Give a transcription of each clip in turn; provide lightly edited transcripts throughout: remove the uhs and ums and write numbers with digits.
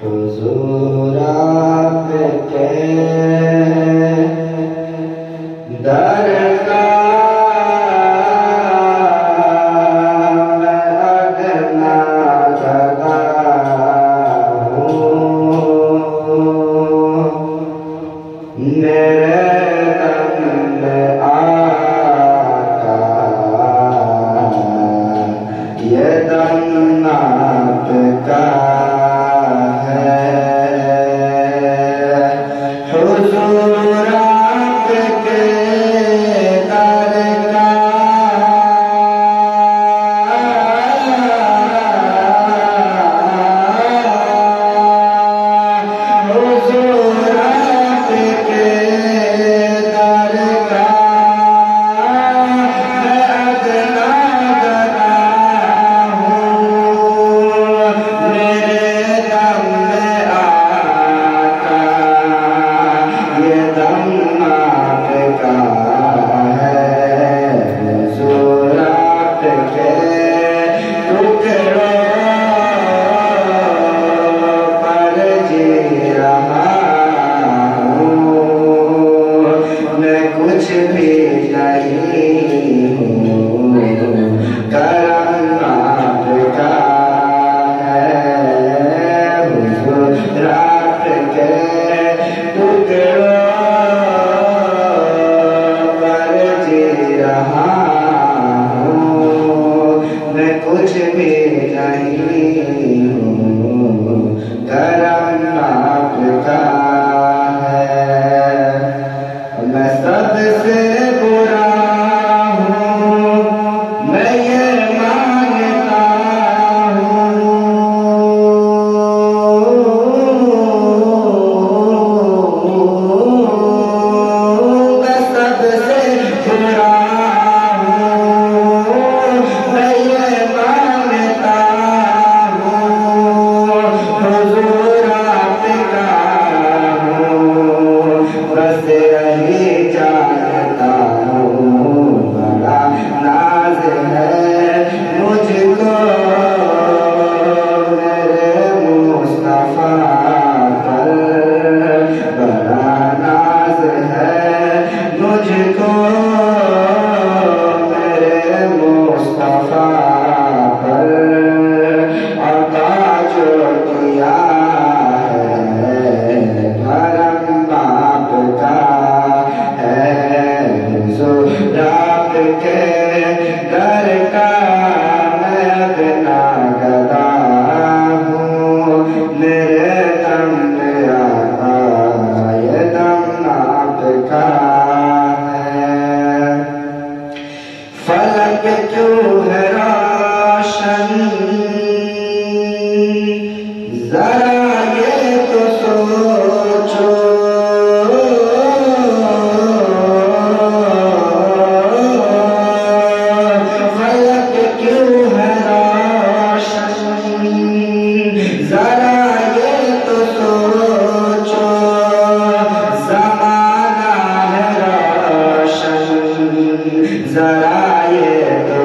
हुजूर आपके दर का मैं अगना गदा हूँ। मेरे दम आका ये दम आपका कुछ भी नहीं हूँ, करम आपका है। मैं सबसे बुरा हूँ, मैं ये मानता हूँ। मैं सबसे बुरा फलक क्यों है रोशन, जरा ये तो सोचो। फलक क्यों है रोशन, जरा ये तो सोचो। ज़माना है रोशन, जरा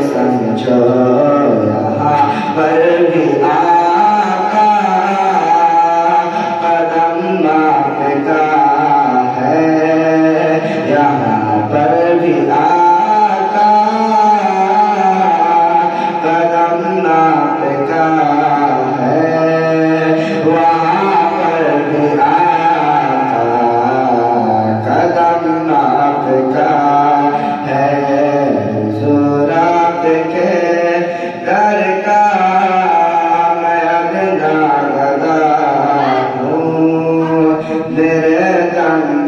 समझो। यहाँ पर भी आका कदम आपका है। यहाँ पर भी आका कदम आपका है। वहाँ पर भी आका कदम आपका है। के दर का मैं अगना गदा हूँ। मेरे दम